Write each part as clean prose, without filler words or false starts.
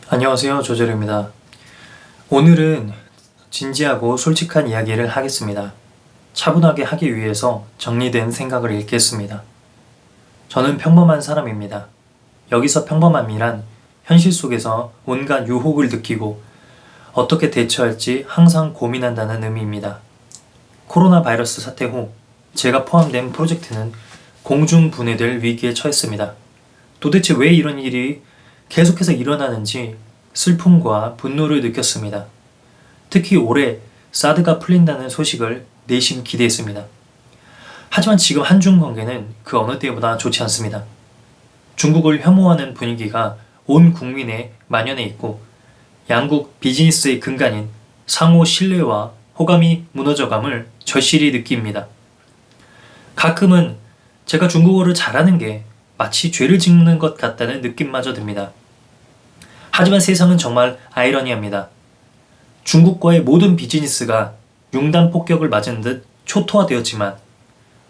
안녕하세요. 조재료입니다. 오늘은 진지하고 솔직한 이야기를 하겠습니다. 차분하게 하기 위해서 정리된 생각을 읽겠습니다. 저는 평범한 사람입니다. 여기서 평범함이란 현실 속에서 온갖 유혹을 느끼고 어떻게 대처할지 항상 고민한다는 의미입니다. 코로나 바이러스 사태 후 제가 포함된 프로젝트는 공중분해될 위기에 처했습니다. 도대체 왜 이런 일이 계속해서 일어나는지 슬픔과 분노를 느꼈습니다. 특히 올해 사드가 풀린다는 소식을 내심 기대했습니다. 하지만 지금 한중 관계는 그 어느 때보다 좋지 않습니다. 중국을 혐오하는 분위기가 온 국민에 만연해 있고 양국 비즈니스의 근간인 상호 신뢰와 호감이 무너져감을 절실히 느낍니다. 가끔은 제가 중국어를 잘하는 게 마치 죄를 짓는 것 같다는 느낌마저 듭니다. 하지만 세상은 정말 아이러니합니다. 중국과의 모든 비즈니스가 융단 폭격을 맞은 듯 초토화되었지만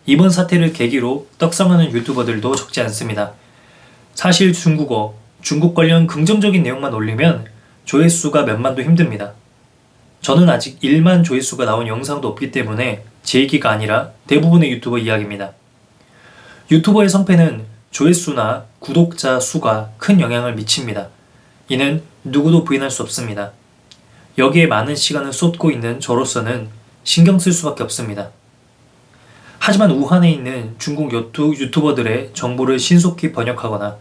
이번 사태를 계기로 떡상하는 유튜버들도 적지 않습니다. 사실 중국어, 중국 관련 긍정적인 내용만 올리면 조회수가 몇만도 힘듭니다. 저는 아직 1만 조회수가 나온 영상도 없기 때문에 제 얘기가 아니라 대부분의 유튜버 이야기입니다. 유튜버의 성패는 조회수나 구독자 수가 큰 영향을 미칩니다. 이는 누구도 부인할 수 없습니다. 여기에 많은 시간을 쏟고 있는 저로서는 신경 쓸 수밖에 없습니다. 하지만 우한에 있는 중국 유튜버들의 정보를 신속히 번역하거나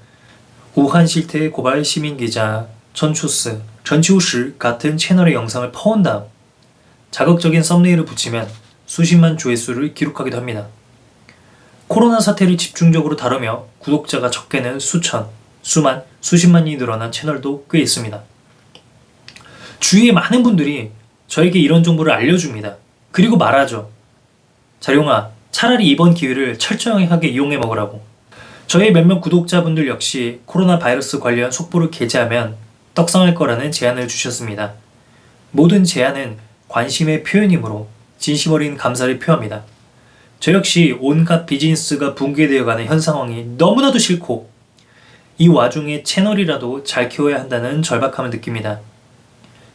우한 실태 고발 시민기자 전치우스 같은 채널의 영상을 퍼온 다음 자극적인 썸네일을 붙이면 수십만 조회수를 기록하기도 합니다. 코로나 사태를 집중적으로 다루며 구독자가 적게는 수천, 수만, 수십만이 늘어난 채널도 꽤 있습니다. 주위에 많은 분들이 저에게 이런 정보를 알려줍니다. 그리고 말하죠. 자룡아, 차라리 이번 기회를 철저하게 이용해 먹으라고. 저의 몇몇 구독자분들 역시 코로나 바이러스 관련 속보를 게재하면 떡상할 거라는 제안을 주셨습니다. 모든 제안은 관심의 표현이므로 진심 어린 감사를 표합니다. 저 역시 온갖 비즈니스가 붕괴되어가는 현 상황이 너무나도 싫고 이 와중에 채널이라도 잘 키워야 한다는 절박함을 느낍니다.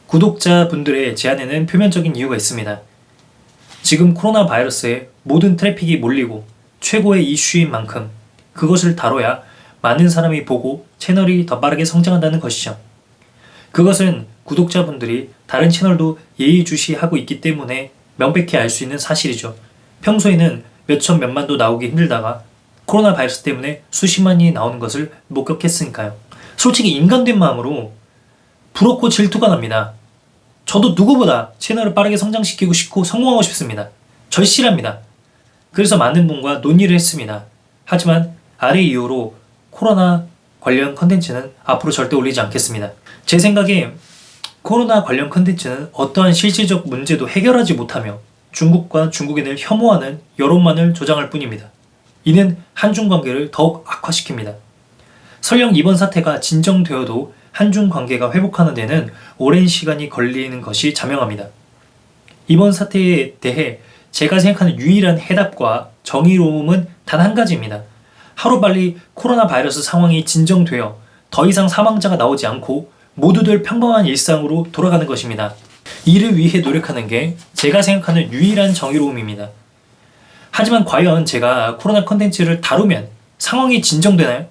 구독자분들의 제안에는 표면적인 이유가 있습니다. 지금 코로나 바이러스에 모든 트래픽이 몰리고 최고의 이슈인 만큼 그것을 다뤄야 많은 사람이 보고 채널이 더 빠르게 성장한다는 것이죠. 그것은 구독자분들이 다른 채널도 예의주시하고 있기 때문에 명백히 알 수 있는 사실이죠. 평소에는 몇천 몇만도 나오기 힘들다가 코로나 바이러스 때문에 수십만이 나오는 것을 목격했으니까요. 솔직히 인간된 마음으로 부럽고 질투가 납니다. 저도 누구보다 채널을 빠르게 성장시키고 싶고 성공하고 싶습니다. 절실합니다. 그래서 많은 분과 논의를 했습니다. 하지만 아래 이유로 코로나 관련 컨텐츠는 앞으로 절대 올리지 않겠습니다. 제 생각에 코로나 관련 컨텐츠는 어떠한 실질적 문제도 해결하지 못하며 중국과 중국인을 혐오하는 여론만을 조장할 뿐입니다. 이는 한중 관계를 더욱 악화시킵니다. 설령 이번 사태가 진정되어도 한중 관계가 회복하는 데는 오랜 시간이 걸리는 것이 자명합니다. 이번 사태에 대해 제가 생각하는 유일한 해답과 정의로움은 단 한 가지입니다. 하루빨리 코로나 바이러스 상황이 진정되어 더 이상 사망자가 나오지 않고 모두들 평범한 일상으로 돌아가는 것입니다. 이를 위해 노력하는 게 제가 생각하는 유일한 정의로움입니다. 하지만 과연 제가 코로나 컨텐츠를 다루면 상황이 진정되나요?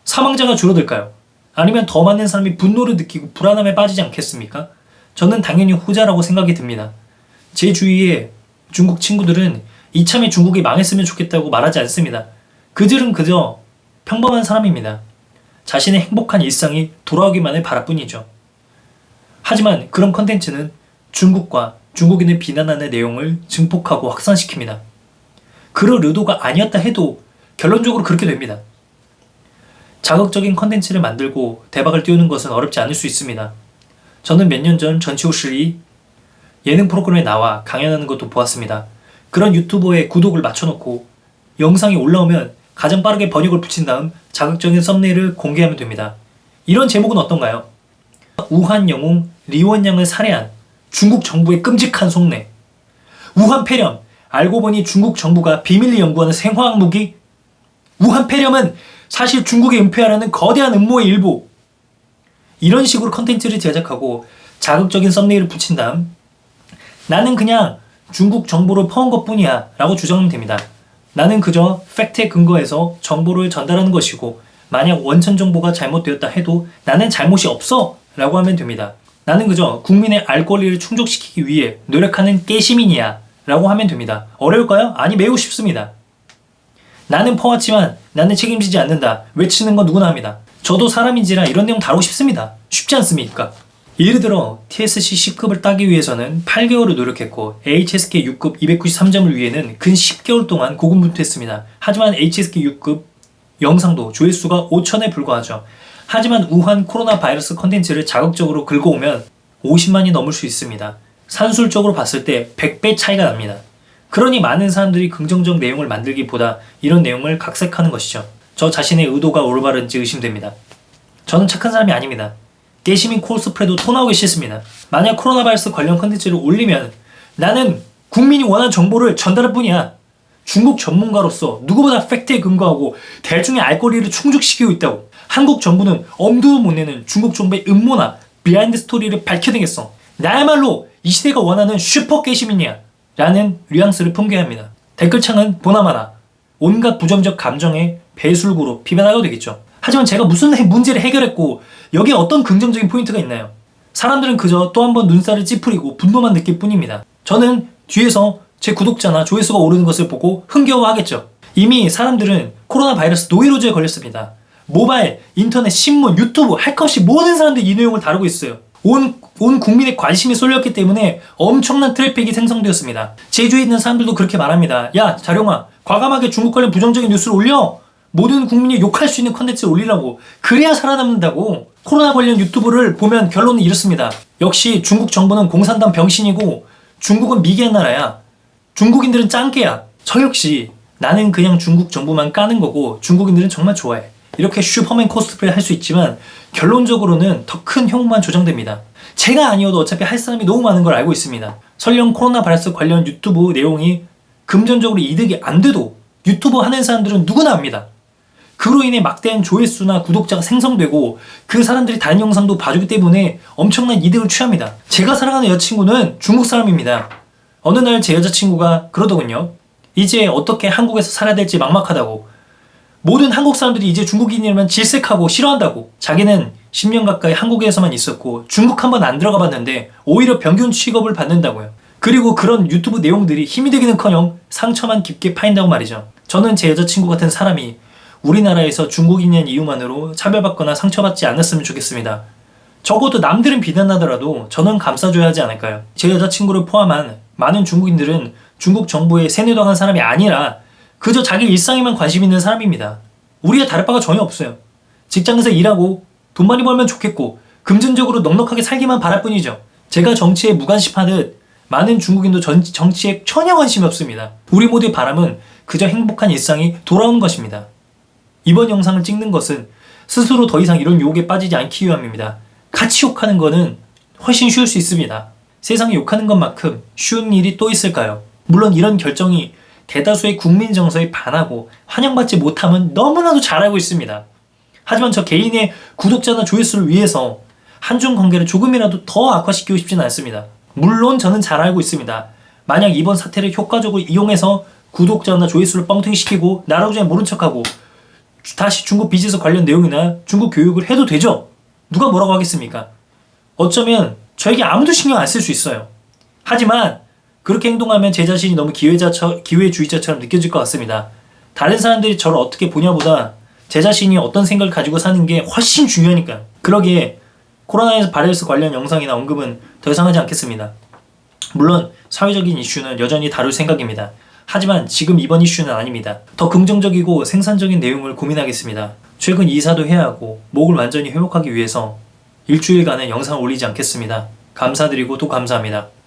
사망자가 줄어들까요? 아니면 더 많은 사람이 분노를 느끼고 불안함에 빠지지 않겠습니까? 저는 당연히 후자라고 생각이 듭니다. 제 주위에 중국 친구들은 이참에 중국이 망했으면 좋겠다고 말하지 않습니다. 그들은 그저 평범한 사람입니다. 자신의 행복한 일상이 돌아오기만을 바랄 뿐이죠. 하지만 그런 컨텐츠는 중국과 중국인을 비난하는 내용을 증폭하고 확산시킵니다. 그럴 의도가 아니었다 해도 결론적으로 그렇게 됩니다. 자극적인 컨텐츠를 만들고 대박을 띄우는 것은 어렵지 않을 수 있습니다. 저는 몇 년 전 전치호실이 예능 프로그램에 나와 강연하는 것도 보았습니다. 그런 유튜버의 구독을 맞춰놓고 영상이 올라오면 가장 빠르게 번역을 붙인 다음 자극적인 썸네일을 공개하면 됩니다. 이런 제목은 어떤가요? 우한 영웅 리원양을 살해한 중국 정부의 끔찍한 속내. 우한 폐렴, 알고 보니 중국 정부가 비밀리 연구하는 생화학 무기? 우한 폐렴은 사실 중국에 은폐하려는 거대한 음모의 일부. 이런 식으로 컨텐츠를 제작하고 자극적인 썸네일을 붙인 다음 나는 그냥 중국 정보를 퍼온 것뿐이야 라고 주장하면 됩니다. 나는 그저 팩트에 근거해서 정보를 전달하는 것이고 만약 원천 정보가 잘못되었다 해도 나는 잘못이 없어 라고 하면 됩니다. 나는 그저 국민의 알 권리를 충족시키기 위해 노력하는 깨시민이야 라고 하면 됩니다. 어려울까요? 아니, 매우 쉽습니다. 나는 퍼왔지만 나는 책임지지 않는다 외치는 건 누구나 합니다. 저도 사람인지라 이런 내용 다루고 싶습니다. 쉽지 않습니까? 예를 들어 TSC 10급을 따기 위해서는 8개월을 노력했고 HSK 6급 293점을 위해는 근 10개월 동안 고군분투했습니다. 하지만 HSK 6급 영상도 조회수가 5천에 불과하죠. 하지만 우한 코로나 바이러스 컨텐츠를 자극적으로 긁어오면 50만이 넘을 수 있습니다. 산술적으로 봤을 때 100배 차이가 납니다. 그러니 많은 사람들이 긍정적 내용을 만들기보다 이런 내용을 각색하는 것이죠. 저 자신의 의도가 올바른지 의심됩니다. 저는 착한 사람이 아닙니다. 깨시민 코스프레도 토 나오기 싫습니다. 만약 코로나 바이러스 관련 컨텐츠를 올리면 나는 국민이 원하는 정보를 전달할 뿐이야. 중국 전문가로서 누구보다 팩트에 근거하고 대중의 알 권리를 충족시키고 있다고. 한국 정부는 엄두도 못 내는 중국 정부의 음모나 비하인드 스토리를 밝혀내겠어. 나야말로 이 시대가 원하는 슈퍼 깨시민이야 라는 뉘앙스를 풍겨야 합니다. 댓글창은 보나마나 온갖 부정적 감정의 배술구로 피변하게 되겠죠. 하지만 제가 무슨 문제를 해결했고 여기에 어떤 긍정적인 포인트가 있나요? 사람들은 그저 또 한 번 눈살을 찌푸리고 분노만 느낄 뿐입니다. 저는 뒤에서 제 구독자나 조회수가 오르는 것을 보고 흥겨워하겠죠. 이미 사람들은 코로나 바이러스 노이로즈에 걸렸습니다. 모바일, 인터넷, 신문, 유튜브 할 것 없이 모든 사람들이 이 내용을 다루고 있어요. 온 국민의 관심이 쏠렸기 때문에 엄청난 트래픽이 생성되었습니다. 제주에 있는 사람들도 그렇게 말합니다. 야, 자룡아, 과감하게 중국 관련 부정적인 뉴스를 올려! 모든 국민이 욕할 수 있는 컨텐츠를 올리라고. 그래야 살아남는다고. 코로나 관련 유튜브를 보면 결론은 이렇습니다. 역시 중국 정부는 공산당 병신이고 중국은 미개한 나라야. 중국인들은 짱깨야. 저 역시 나는 그냥 중국 정부만 까는 거고 중국인들은 정말 좋아해. 이렇게 슈퍼맨 코스프레 할 수 있지만 결론적으로는 더 큰 혐오만 조장됩니다. 제가 아니어도 어차피 할 사람이 너무 많은 걸 알고 있습니다. 설령 코로나 바이러스 관련 유튜브 내용이 금전적으로 이득이 안 돼도 유튜브 하는 사람들은 누구나 압니다. 그로 인해 막대한 조회수나 구독자가 생성되고 그 사람들이 다른 영상도 봐주기 때문에 엄청난 이득을 취합니다. 제가 사랑하는 여자친구는 중국 사람입니다. 어느 날 제 여자친구가 그러더군요. 이제 어떻게 한국에서 살아야 될지 막막하다고. 모든 한국 사람들이 이제 중국인이라면 질색하고 싫어한다고. 자기는 10년 가까이 한국에서만 있었고 중국 한번 안 들어가 봤는데 오히려 병균 취급을 받는다고요. 그리고 그런 유튜브 내용들이 힘이 되기는커녕 상처만 깊게 파인다고 말이죠. 저는 제 여자친구 같은 사람이 우리나라에서 중국인인 이유만으로 차별받거나 상처받지 않았으면 좋겠습니다. 적어도 남들은 비난하더라도 저는 감싸줘야 하지 않을까요? 제 여자친구를 포함한 많은 중국인들은 중국 정부에 세뇌당한 사람이 아니라 그저 자기 일상에만 관심 있는 사람입니다. 우리가 다를 바가 전혀 없어요. 직장에서 일하고 돈 많이 벌면 좋겠고 금전적으로 넉넉하게 살기만 바랄 뿐이죠. 제가 정치에 무관심하듯 많은 중국인도 정치에 전혀 관심이 없습니다. 우리 모두의 바람은 그저 행복한 일상이 돌아오는 것입니다. 이번 영상을 찍는 것은 스스로 더 이상 이런 유혹에 빠지지 않기 위함입니다. 같이 욕하는 거는 훨씬 쉬울 수 있습니다. 세상에 욕하는 것만큼 쉬운 일이 또 있을까요? 물론 이런 결정이 대다수의 국민 정서에 반하고 환영받지 못함은 너무나도 잘 알고 있습니다. 하지만 저 개인의 구독자나 조회수를 위해서 한중 관계를 조금이라도 더 악화시키고 싶지는 않습니다. 물론 저는 잘 알고 있습니다. 만약 이번 사태를 효과적으로 이용해서 구독자나 조회수를 뻥튀기시키고 나라고 전에 모른 척하고 다시 중국 비즈니스 관련 내용이나 중국 교육을 해도 되죠? 누가 뭐라고 하겠습니까? 어쩌면 저에게 아무도 신경 안 쓸 수 있어요. 하지만 그렇게 행동하면 제 자신이 너무 기회주의자처럼 느껴질 것 같습니다. 다른 사람들이 저를 어떻게 보냐보다 제 자신이 어떤 생각을 가지고 사는 게 훨씬 중요하니까요. 그러기에 코로나 바이러스 관련 영상이나 언급은 더 이상 하지 않겠습니다. 물론 사회적인 이슈는 여전히 다룰 생각입니다. 하지만 지금 이번 이슈는 아닙니다. 더 긍정적이고 생산적인 내용을 고민하겠습니다. 최근 이사도 해야 하고 목을 완전히 회복하기 위해서 일주일간의 영상을 올리지 않겠습니다. 감사드리고 또 감사합니다.